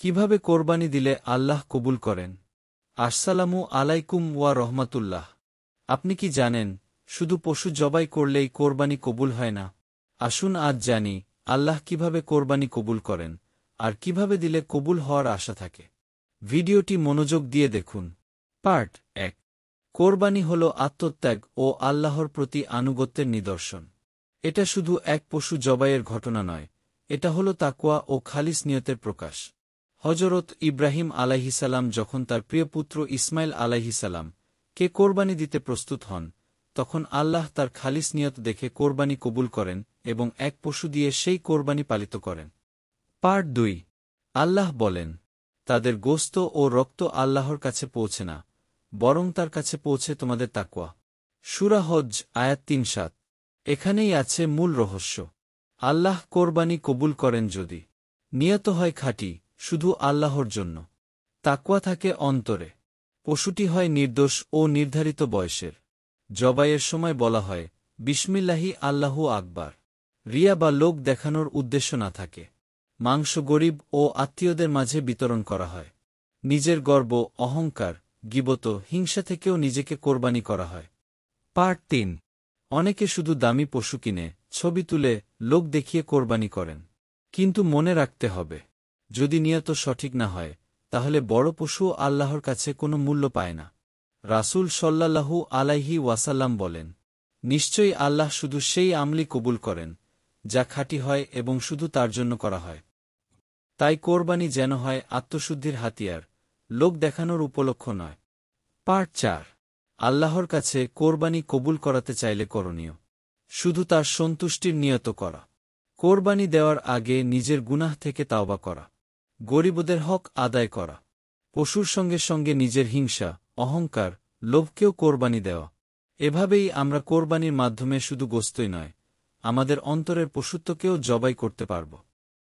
কিভাবে কোরবানি দিলে আল্লাহ কবুল করেন? আসসালামু আলাইকুম ওয়া রহমাতুল্লাহ। আপনি কি জানেন, শুধু পশু জবাই করলেই কোরবানি কবুল হয় না? আসুন আজ জানি, আল্লাহ কিভাবে কোরবানি কবুল করেন, আর কিভাবে দিলে কবুল হওয়ার আশা থাকে। ভিডিওটি মনোযোগ দিয়ে দেখুন। পার্ট 1। কোরবানি হল আত্মত্যাগ ও আল্লাহর প্রতি আনুগত্যের নিদর্শন। এটা শুধু এক পশু জবাইয়ের ঘটনা নয়, এটা হল তাকওয়া ও খালিস নিয়তের প্রকাশ। হজরত ইব্রাহিম আলাইহিসাল্লাম যখন তার প্রিয় পুত্র ইসমাইল আলাইহিসাল্লাম কে কোরবানি দিতে প্রস্তুত হন, তখন আল্লাহ তার খালিস নিয়ত দেখে কোরবানি কবুল করেন এবং এক পশু দিয়ে সেই কোরবানি পালিত করেন। পার্ট 2। আল্লাহ বলেন, তাদের গোশত ও রক্ত আল্লাহর কাছে পৌঁছে না, বরং তার কাছে পৌঁছে তোমাদের তাকওয়া। সূরা হজ আয়াত 3-7। এখানেই আছে মূল রহস্য। আল্লাহ কোরবানি কবুল করেন যদি নিয়ত হয় খাঁটি, শুধু আল্লাহর জন্য। তাকওয়া থাকে অন্তরে। পশুটি হয় নির্দোষ ও নির্ধারিত বয়সের। জবাইয়ের সময় বলা হয়, বিসমিল্লাহি আল্লাহু আকবার। রিয়া বা লোক দেখানোর উদ্দেশ্য না থাকে। মাংস গরিব ও আত্মীয়দের মাঝে বিতরণ করা হয়। নিজের গর্ব, অহংকার, গীবত, হিংসা থেকেও নিজেকে কোরবানি করা হয়। পার্ট 3। অনেকে শুধু দামি পশু কিনে, ছবি তুলে, লোক দেখিয়ে কোরবানি করেন। কিন্তু মনে রাখতে হবে, যদি নিয়ত সঠিক না হয়, তাহলে বড় পশুও আল্লাহর কাছে কোনো মূল্য পায় না। রাসূল সাল্লাল্লাহু আলাইহি ওয়াসাল্লাম বলেন, নিশ্চয়ই আল্লাহ শুধু সেই আমলি কবুল করেন, যা খাঁটি হয় এবং শুধু তার জন্য করা হয়। তাই কোরবানি যেন হয় আত্মশুদ্ধির হাতিয়ার, লোক দেখানোর উপলক্ষ নয়। পার্ট 4। আল্লাহর কাছে কোরবানি কবুল করাতে চাইলে করণীয় শুধু তার সন্তুষ্টির নিয়ত করা। কোরবানি দেওয়ার আগে নিজের গুনাহ থেকে তাওবা করা। গরিবদের হক আদায় করা। পশুর সঙ্গে সঙ্গে নিজের হিংসা, অহংকার, লোভকেও কোরবানি দেওয়া। এভাবেই আমরা কোরবানির মাধ্যমে শুধু গোশতই নয়, আমাদের অন্তরের পশুত্বকেও জবাই করতে পারব।